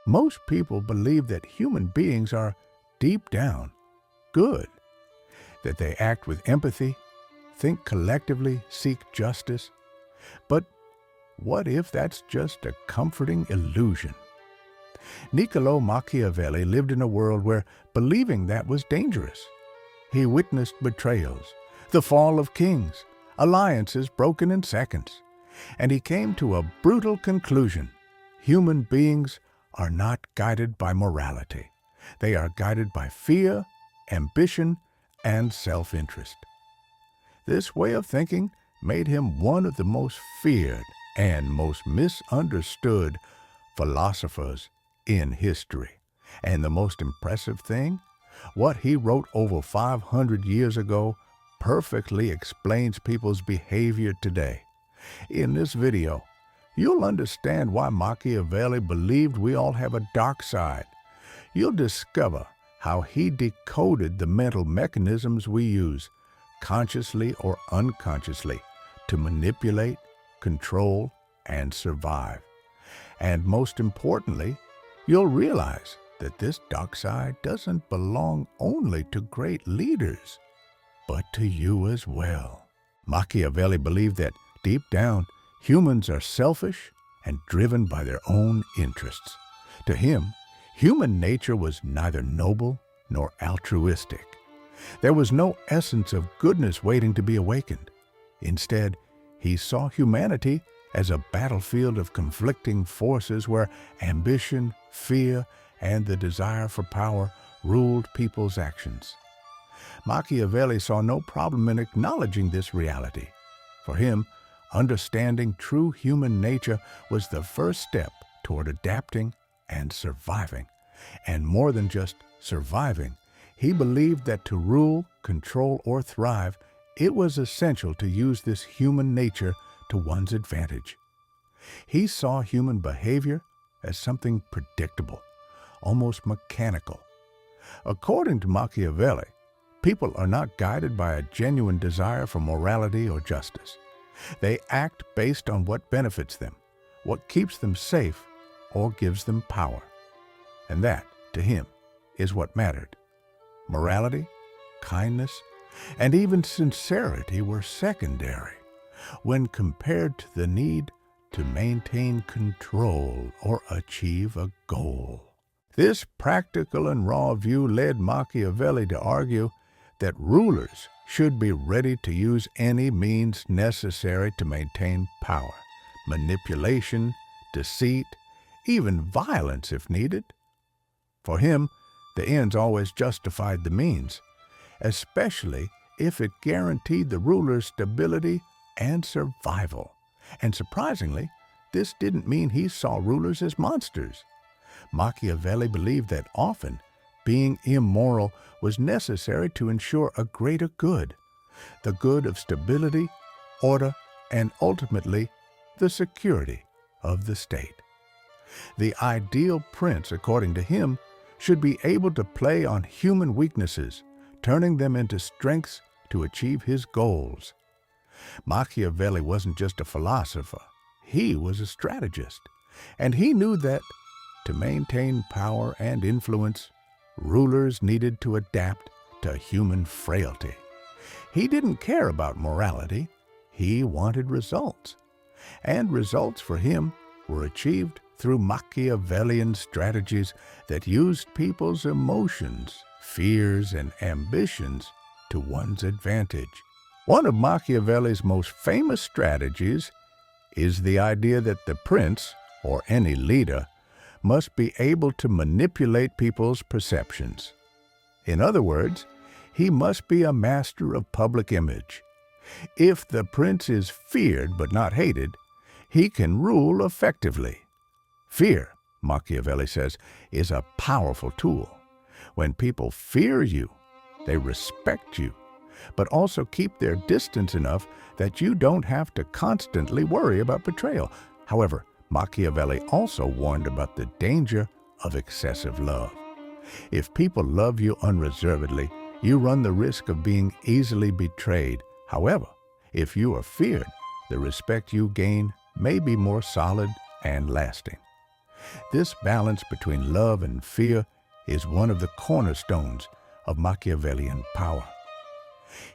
Most people believe that human beings are deep down good, that they act with empathy, think collectively, seek justice. But what if that's just a comforting illusion? Niccolò Machiavelli lived in a world where believing that was dangerous. He witnessed betrayals, the fall of kings, alliances broken in seconds, and he came to a brutal conclusion. Human beings are not guided by morality. They are guided by fear, ambition, and self-interest. This way of thinking made him one of the most feared and most misunderstood philosophers in history. And the most impressive thing, what he wrote over 500 years ago perfectly explains people's behavior today. In this video, you'll understand why Machiavelli believed we all have a dark side. You'll discover how he decoded the mental mechanisms we use, consciously or unconsciously, to manipulate, control, and survive. And most importantly, you'll realize that this dark side doesn't belong only to great leaders, but to you as well. Machiavelli believed that deep down, humans are selfish and driven by their own interests. To him, human nature was neither noble nor altruistic. There was no essence of goodness waiting to be awakened. Instead, he saw humanity as a battlefield of conflicting forces where ambition, fear, and the desire for power ruled people's actions. Machiavelli saw no problem in acknowledging this reality. For him, understanding true human nature was the first step toward adapting and surviving. And more than just surviving, he believed that to rule, control, or thrive, it was essential to use this human nature to one's advantage. He saw human behavior as something predictable, almost mechanical. According to Machiavelli, people are not guided by a genuine desire for morality or justice. They act based on what benefits them, what keeps them safe, or gives them power. And that, to him, is what mattered. Morality, kindness, and even sincerity were secondary when compared to the need to maintain control or achieve a goal. This practical and raw view led Machiavelli to argue that rulers should be ready to use any means necessary to maintain power, manipulation, deceit, even violence if needed. For him, the ends always justified the means, especially if it guaranteed the ruler's stability and survival. And surprisingly, this didn't mean he saw rulers as monsters. Machiavelli believed that often being immoral was necessary to ensure a greater good, the good of stability, order, and ultimately the security of the state. The ideal prince, according to him, should be able to play on human weaknesses, turning them into strengths to achieve his goals. Machiavelli wasn't just a philosopher, he was a strategist, and he knew that to maintain power and influence, rulers needed to adapt to human frailty. He didn't care about morality, he wanted results. And results for him were achieved through Machiavellian strategies that used people's emotions, fears, and ambitions to one's advantage. One of Machiavelli's most famous strategies is the idea that the prince, or any leader, must be able to manipulate people's perceptions. In other words, he must be a master of public image. If the prince is feared but not hated, he can rule effectively. Fear, Machiavelli says, is a powerful tool. When people fear you, they respect you, but also keep their distance enough that you don't have to constantly worry about betrayal. However, Machiavelli also warned about the danger of excessive love. If people love you unreservedly, you run the risk of being easily betrayed. However, if you are feared, the respect you gain may be more solid and lasting. This balance between love and fear is one of the cornerstones of Machiavellian power.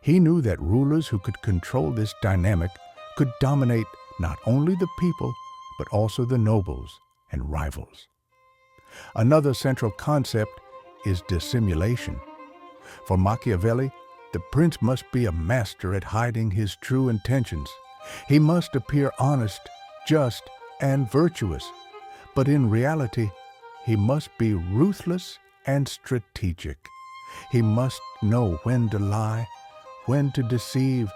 He knew that rulers who could control this dynamic could dominate not only the people, but also the nobles and rivals. Another central concept is dissimulation. For Machiavelli, the prince must be a master at hiding his true intentions. He must appear honest, just, and virtuous, but in reality, he must be ruthless and strategic. He must know when to lie, when to deceive,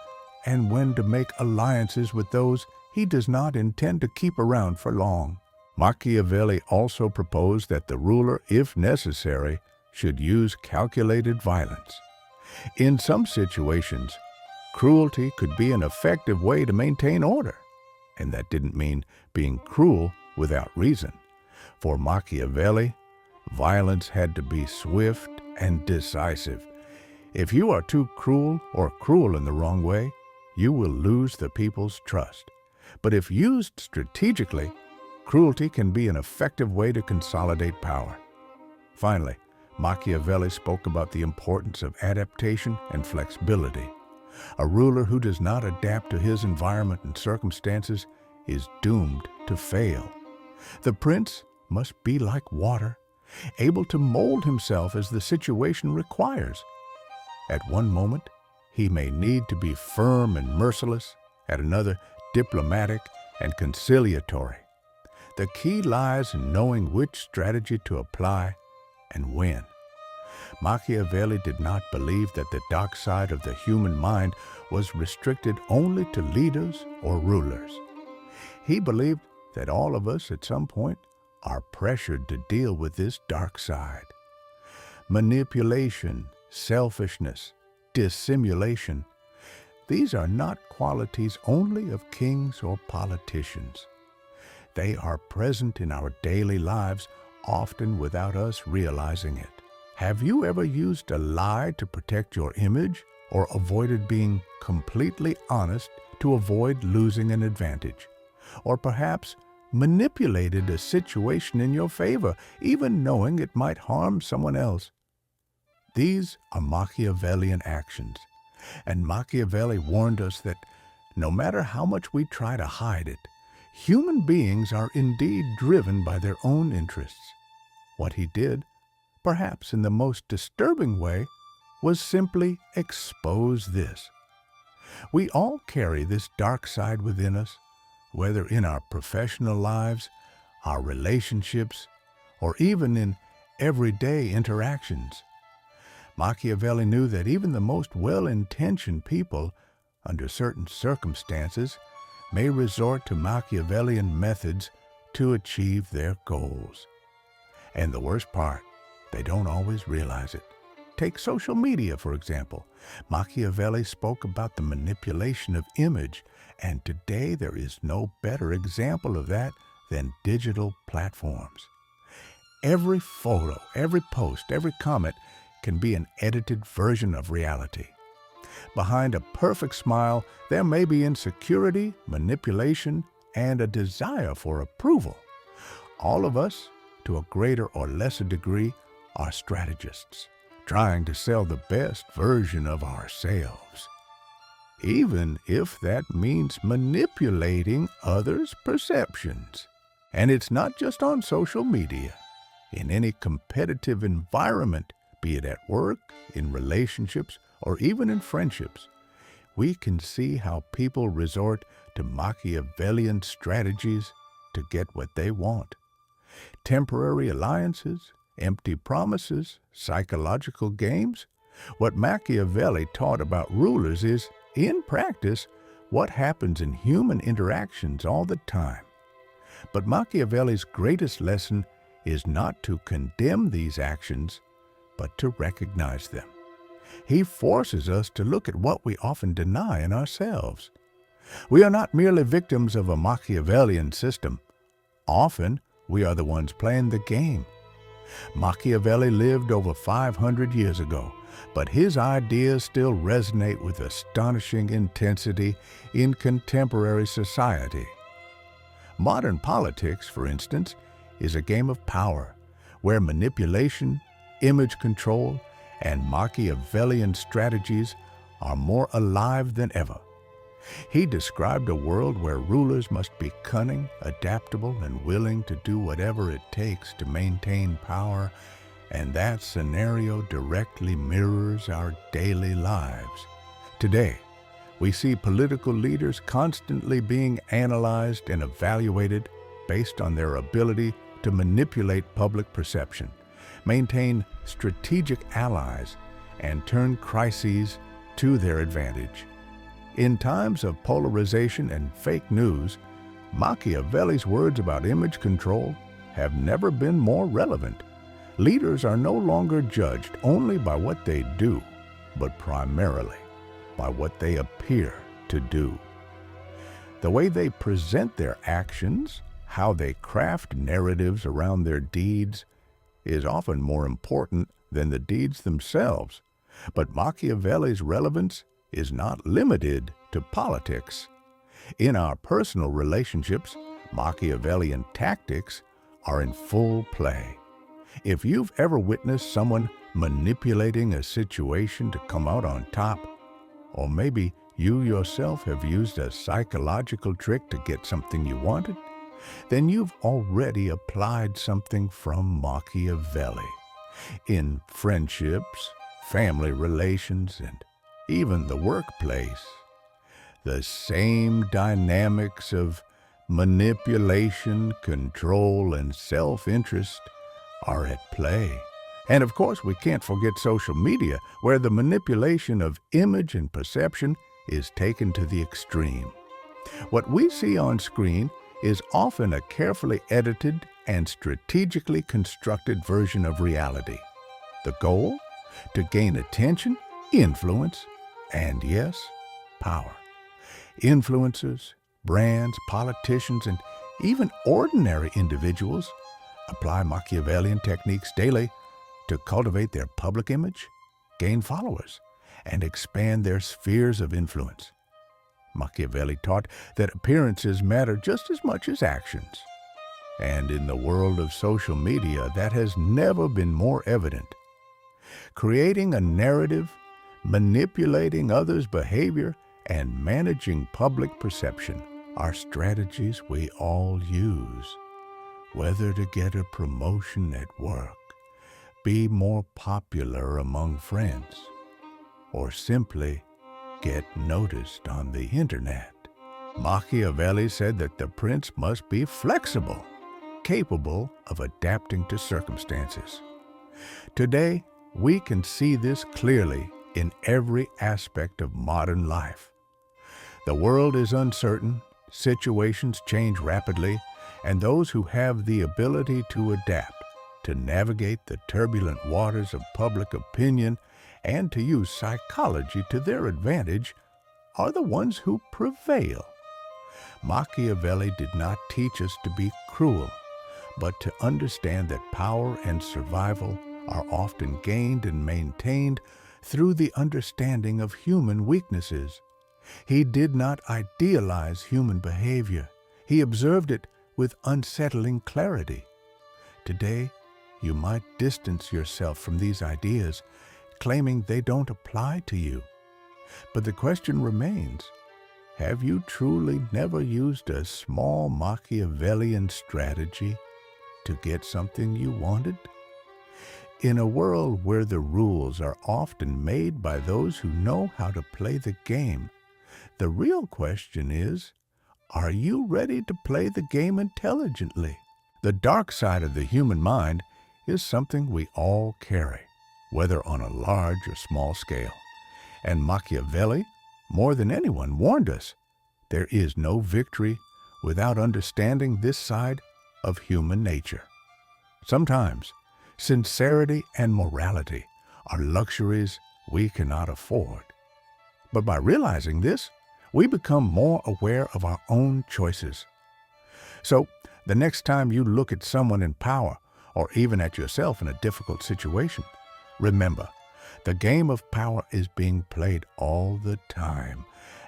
and when to make alliances with those he does not intend to keep around for long. Machiavelli also proposed that the ruler, if necessary, should use calculated violence. In some situations, cruelty could be an effective way to maintain order, and that didn't mean being cruel without reason. For Machiavelli, violence had to be swift and decisive. If you are too cruel or cruel in the wrong way, you will lose the people's trust. But if used strategically, cruelty can be an effective way to consolidate power. Finally, Machiavelli spoke about the importance of adaptation and flexibility. A ruler who does not adapt to his environment and circumstances is doomed to fail. The prince must be like water, able to mold himself as the situation requires. At one moment, he may need to be firm and merciless, at another, diplomatic and conciliatory. The key lies in knowing which strategy to apply and when. Machiavelli did not believe that the dark side of the human mind was restricted only to leaders or rulers. He believed that all of us at some point are pressured to deal with this dark side. Manipulation, selfishness, dissimulation, these are not qualities only of kings or politicians. They are present in our daily lives, often without us realizing it. Have you ever used a lie to protect your image or avoided being completely honest to avoid losing an advantage? Or perhaps manipulated a situation in your favor, even knowing it might harm someone else? These are Machiavellian actions, and Machiavelli warned us that no matter how much we try to hide it, human beings are indeed driven by their own interests. What he did, perhaps in the most disturbing way, was simply expose this. We all carry this dark side within us, whether in our professional lives, our relationships, or even in everyday interactions. Machiavelli knew that even the most well-intentioned people, under certain circumstances, may resort to Machiavellian methods to achieve their goals. And the worst part, they don't always realize it. Take social media, for example. Machiavelli spoke about the manipulation of image, and today there is no better example of that than digital platforms. Every photo, every post, every comment can be an edited version of reality. Behind a perfect smile, there may be insecurity, manipulation, and a desire for approval. All of us, to a greater or lesser degree, are strategists, trying to sell the best version of ourselves, even if that means manipulating others' perceptions. And it's not just on social media. In any competitive environment, be it at work, in relationships, or even in friendships, we can see how people resort to Machiavellian strategies to get what they want. Temporary alliances, empty promises, psychological games. What Machiavelli taught about rulers is, in practice, what happens in human interactions all the time. But Machiavelli's greatest lesson is not to condemn these actions, but to recognize them. He forces us to look at what we often deny in ourselves. We are not merely victims of a Machiavellian system. Often, we are the ones playing the game. Machiavelli lived over 500 years ago, but his ideas still resonate with astonishing intensity in contemporary society. Modern politics, for instance, is a game of power where manipulation, image control, and Machiavellian strategies are more alive than ever. He described a world where rulers must be cunning, adaptable, and willing to do whatever it takes to maintain power, and that scenario directly mirrors our daily lives. Today, we see political leaders constantly being analyzed and evaluated based on their ability to manipulate public perception, maintain strategic allies, and turn crises to their advantage. In times of polarization and fake news, Machiavelli's words about image control have never been more relevant. Leaders are no longer judged only by what they do, but primarily by what they appear to do. The way they present their actions, how they craft narratives around their deeds, is often more important than the deeds themselves. But Machiavelli's relevance is not limited to politics. In our personal relationships, Machiavellian tactics are in full play. If you've ever witnessed someone manipulating a situation to come out on top, or maybe you yourself have used a psychological trick to get something you wanted, then you've already applied something from Machiavelli. In friendships, family relations, and even the workplace, the same dynamics of manipulation, control, and self-interest are at play. And of course, we can't forget social media, where the manipulation of image and perception is taken to the extreme. What we see on screen is often a carefully edited and strategically constructed version of reality. The goal? To gain attention, influence, and yes, power. Influencers, brands, politicians, and even ordinary individuals apply Machiavellian techniques daily to cultivate their public image, gain followers, and expand their spheres of influence. Machiavelli taught that appearances matter just as much as actions. And in the world of social media, that has never been more evident. Creating a narrative, manipulating others' behavior, and managing public perception are strategies we all use. Whether to get a promotion at work, be more popular among friends, or simply get noticed on the internet. Machiavelli said that the prince must be flexible, capable of adapting to circumstances. Today, we can see this clearly in every aspect of modern life. The world is uncertain, situations change rapidly, and those who have the ability to adapt, to navigate the turbulent waters of public opinion, and to use psychology to their advantage are the ones who prevail. Machiavelli did not teach us to be cruel, but to understand that power and survival are often gained and maintained through the understanding of human weaknesses. He did not idealize human behavior. He observed it with unsettling clarity. Today, you might distance yourself from these ideas, claiming they don't apply to you. But the question remains, have you truly never used a small Machiavellian strategy to get something you wanted? In a world where the rules are often made by those who know how to play the game, the real question is, are you ready to play the game intelligently? The dark side of the human mind is something we all carry, whether on a large or small scale. And Machiavelli, more than anyone, warned us, there is no victory without understanding this side of human nature. Sometimes, sincerity and morality are luxuries we cannot afford. But by realizing this, we become more aware of our own choices. So, the next time you look at someone in power, or even at yourself in a difficult situation, remember, the game of power is being played all the time,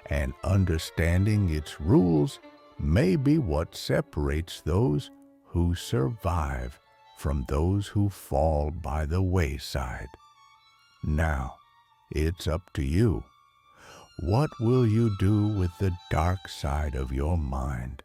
and understanding its rules may be what separates those who survive from those who fall by the wayside. Now, it's up to you. What will you do with the dark side of your mind?